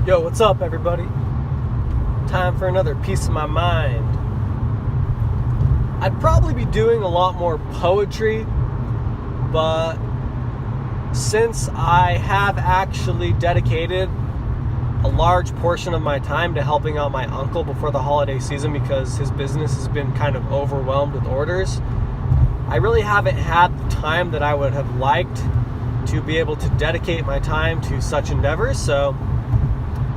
Yo, what's up, everybody? Time for another piece of my mind. I'd probably be doing a lot more poetry, but since I have actually dedicated a large portion of my time to helping out my uncle before the holiday season because his business has been kind of overwhelmed with orders, I really haven't had the time that I would have liked to be able to dedicate my time to such endeavors. So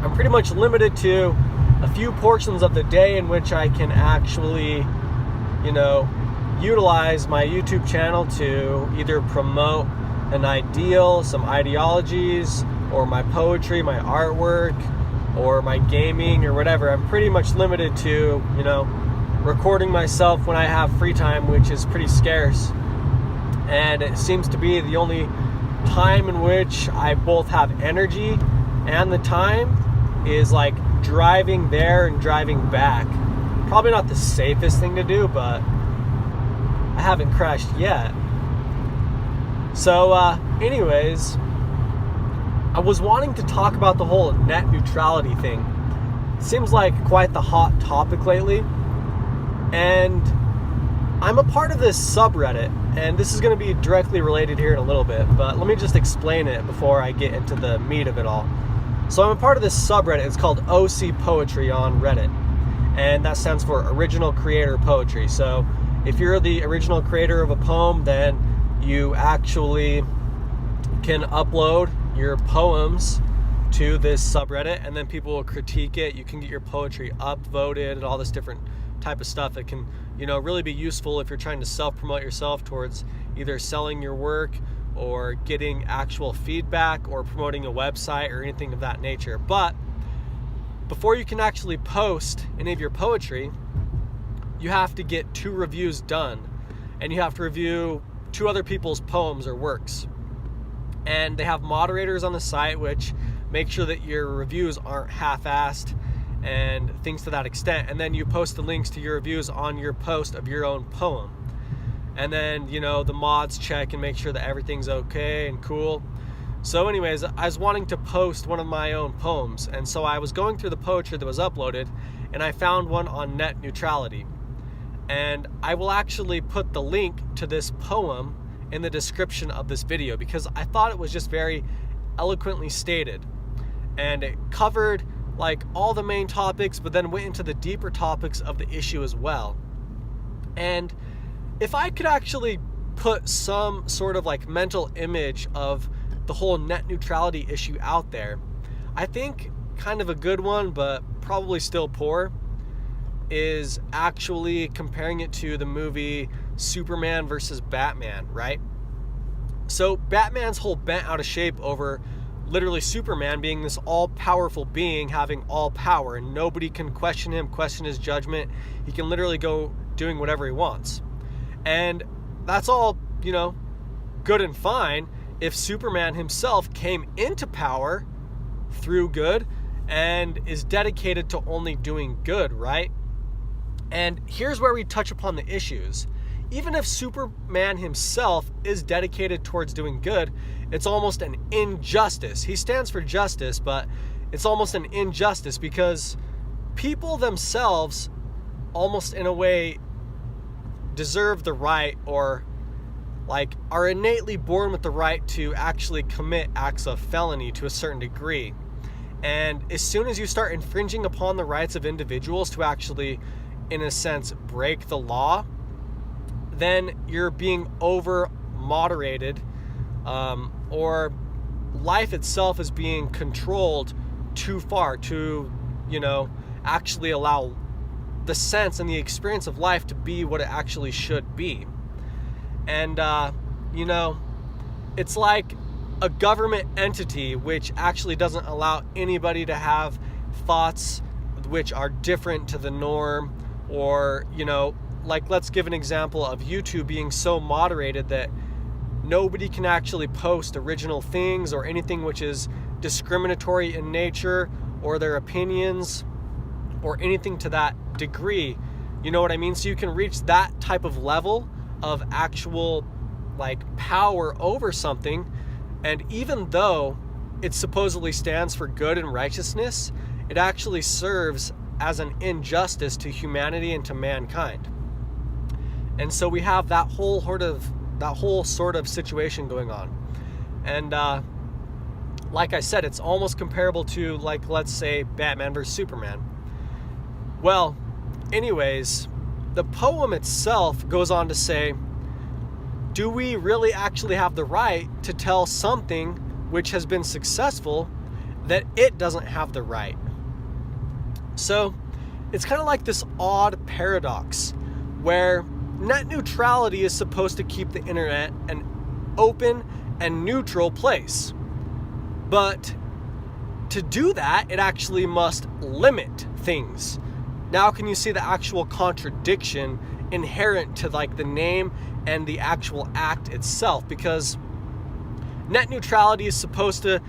I'm pretty much limited to a few portions of the day in which I can actually, utilize my YouTube channel to either promote an ideal, some ideologies, or my poetry, my artwork, or my gaming, or whatever. I'm pretty much limited to, recording myself when I have free time, which is pretty scarce. And it seems to be the only time in which I both have energy and the time is like driving there and driving back. Probably not the safest thing to do, but I haven't crashed yet. So anyways, I was wanting to talk about the whole net neutrality thing. Seems like quite the hot topic lately. And I'm a part of this subreddit, and this is going to be directly related here in a little bit, but let me just explain it before I get into the meat of it all. So I'm a part of this subreddit. It's called OC Poetry on Reddit, and that stands for Original Creator Poetry. So if you're the original creator of a poem, then you actually can upload your poems to this subreddit, and then people will critique it. You can get your poetry upvoted and all this different type of stuff that can, really be useful if you're trying to self-promote yourself towards either selling your work or getting actual feedback or promoting a website or anything of that nature. But before you can actually post any of your poetry, you have to get 2 reviews done, and you have to review 2 other people's poems or works. And they have moderators on the site which make sure that your reviews aren't half-assed and things to that extent. And then you post the links to your reviews on your post of your own poem. And then, the mods check and make sure that everything's okay and cool. So anyways, I was wanting to post one of my own poems. And so I was going through the poetry that was uploaded, and I found one on net neutrality. And I will actually put the link to this poem in the description of this video because I thought it was just very eloquently stated. And it covered like all the main topics, but then went into the deeper topics of the issue as well. And if I could actually put some sort of like mental image of the whole net neutrality issue out there, I think kind of a good one, but probably still poor, is actually comparing it to the movie Superman versus Batman, right? So Batman's whole bent out of shape over literally Superman being this all-powerful being having all power, and nobody can question him, question his judgment. He can literally go doing whatever he wants. And that's all, good and fine if Superman himself came into power through good and is dedicated to only doing good, right? And here's where we touch upon the issues. Even if Superman himself is dedicated towards doing good, it's almost an injustice. He stands for justice, but it's almost an injustice because people themselves almost in a way deserve the right, or like are innately born with the right to actually commit acts of felony to a certain degree. And as soon as you start infringing upon the rights of individuals to actually, in a sense, break the law, then you're being over moderated, or life itself is being controlled too far to, actually allow the sense and the experience of life to be what it actually should be. And, it's like a government entity which actually doesn't allow anybody to have thoughts which are different to the norm, or, like let's give an example of YouTube being so moderated that nobody can actually post original things or anything which is discriminatory in nature or their opinions or anything to that degree. You know what I mean? So you can reach that type of level of actual like power over something, and even though it supposedly stands for good and righteousness, it actually serves as an injustice to humanity and to mankind. And so we have that whole sort of situation going on. And like I said, it's almost comparable to, like, let's say Batman versus Superman. Well, anyways, the poem itself goes on to say, do we really actually have the right to tell something which has been successful that it doesn't have the right? So it's kind of like this odd paradox where net neutrality is supposed to keep the internet an open and neutral place. But to do that, it actually must limit things. Now can you see the actual contradiction inherent to like the name and the actual act itself? Because net neutrality is supposed to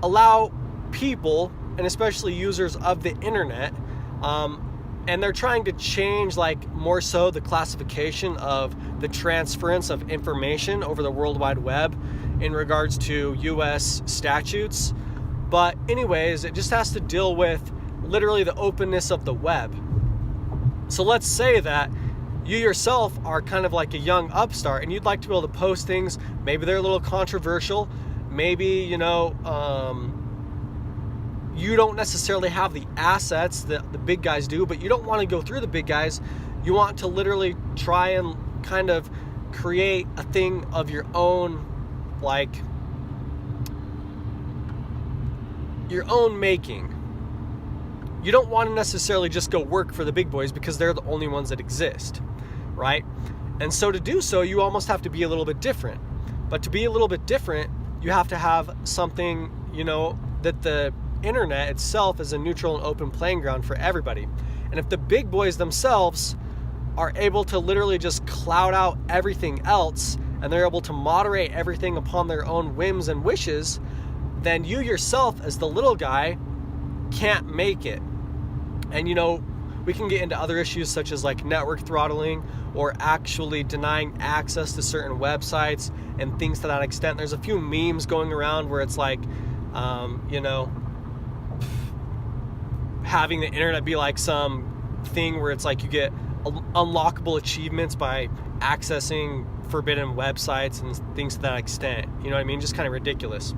allow people, and especially users of the internet, and they're trying to change, like, more so the classification of the transference of information over the World Wide Web in regards to US statutes. But anyways, it just has to deal with literally the openness of the web. So let's say that you yourself are kind of like a young upstart and you'd like to be able to post things. Maybe they're a little controversial. Maybe, you don't necessarily have the assets that the big guys do, but you don't want to go through the big guys. You want to literally try and kind of create a thing of your own, like your own making. You don't want to necessarily just go work for the big boys because they're the only ones that exist, right? And so to do so, you almost have to be a little bit different. But to be a little bit different, you have to have something, that the internet itself is a neutral and open playing ground for everybody. And if the big boys themselves are able to literally just cloud out everything else and they're able to moderate everything upon their own whims and wishes, then you yourself as the little guy can't make it. And we can get into other issues such as like network throttling or actually denying access to certain websites and things to that extent. There's a few memes going around where it's like having the internet be like some thing where it's like you get unlockable achievements by accessing forbidden websites and things to that extent. You know what I mean? Just kind of ridiculous.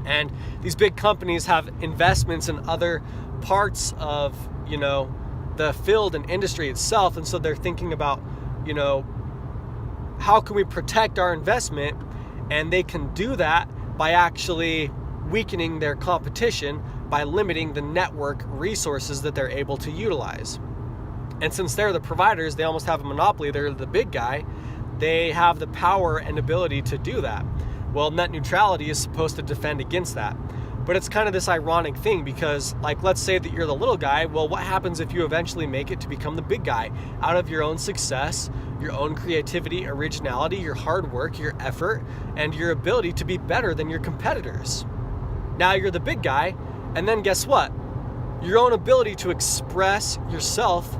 And these big companies have investments in other parts of, the field and industry itself. And so they're thinking about, how can we protect our investment? And they can do that by actually weakening their competition by limiting the network resources that they're able to utilize. And since they're the providers, they almost have a monopoly. They're the big guy. They have the power and ability to do that. Well, net neutrality is supposed to defend against that. But it's kind of this ironic thing because, like, let's say that you're the little guy. Well, what happens if you eventually make it to become the big guy out of your own success, your own creativity, originality, your hard work, your effort, and your ability to be better than your competitors? Now you're the big guy, and then guess what? Your own ability to express yourself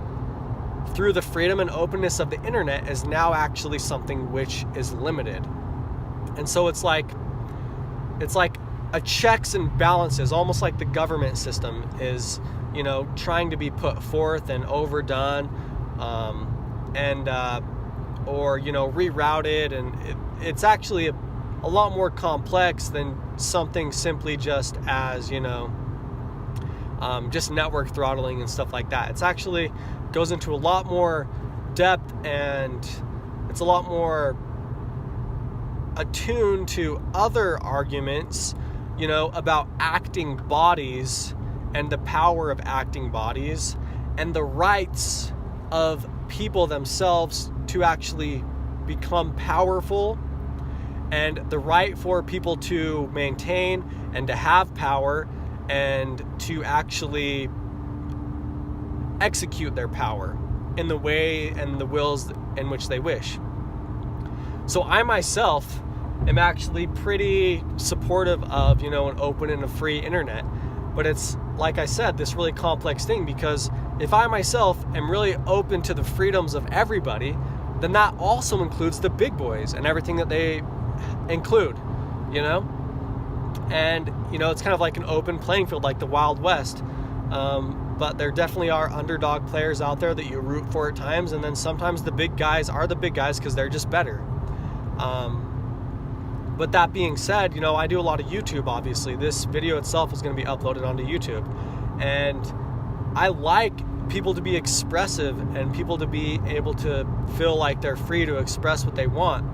through the freedom and openness of the internet is now actually something which is limited. And so it's like a checks and balances, almost like the government system is, trying to be put forth and overdone, or rerouted, and it's actually a lot more complex than something simply just as, just network throttling and stuff like that. It's actually goes into a lot more depth, and it's a lot more attuned to other arguments, about acting bodies and the power of acting bodies and the rights of people themselves to actually become powerful, and the right for people to maintain and to have power and to actually execute their power in the way and the wills in which they wish. So I myself am actually pretty supportive of, an open and a free internet. But it's, like I said, this really complex thing, because if I myself am really open to the freedoms of everybody, then that also includes the big boys and everything that they include, And, you know, it's kind of like an open playing field, like the Wild West. But there definitely are underdog players out there that you root for at times, and then sometimes the big guys are the big guys because they're just better. But that being said, you know, I do a lot of YouTube, obviously. This video itself is going to be uploaded onto YouTube. And I like people to be expressive and people to be able to feel like they're free to express what they want.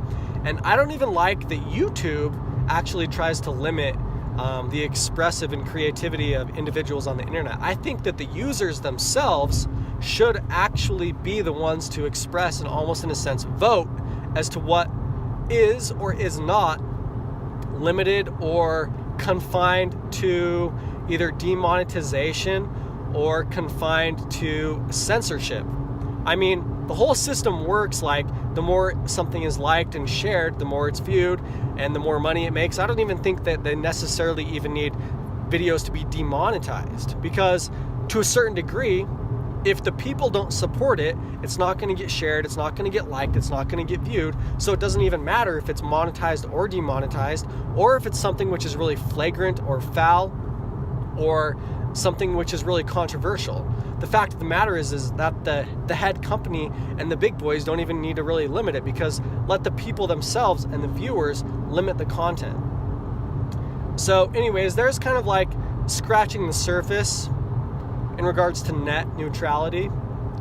And I don't even like that YouTube actually tries to limit the expressive and creativity of individuals on the internet. I think that the users themselves should actually be the ones to express and almost in a sense vote as to what is or is not limited or confined to either demonetization or confined to censorship. I mean, the whole system works like the more something is liked and shared, the more it's viewed and the more money it makes. I don't even think that they necessarily even need videos to be demonetized, because to a certain degree, if the people don't support it, it's not going to get shared, it's not going to get liked, it's not going to get viewed. So it doesn't even matter if it's monetized or demonetized, or if it's something which is really flagrant or foul or something which is really controversial. The fact of the matter is that the head company and the big boys don't even need to really limit it, because let the people themselves and the viewers limit the content. So anyways, there's kind of like scratching the surface in regards to net neutrality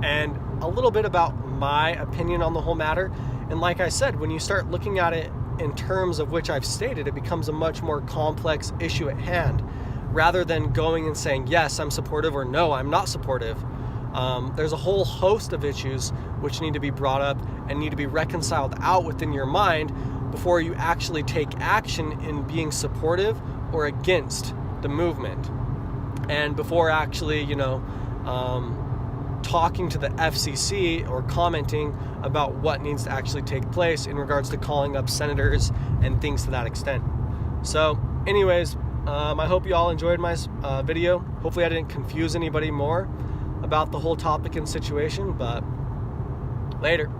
and a little bit about my opinion on the whole matter. And like I said, when you start looking at it in terms of which I've stated, it becomes a much more complex issue at hand, rather than going and saying, yes, I'm supportive, or no, I'm not supportive. There's a whole host of issues which need to be brought up and need to be reconciled out within your mind before you actually take action in being supportive or against the movement. And before actually, you know, talking to the FCC or commenting about what needs to actually take place in regards to calling up senators and things to that extent. So anyways, I hope you all enjoyed my video. Hopefully I didn't confuse anybody more about the whole topic and situation, but later.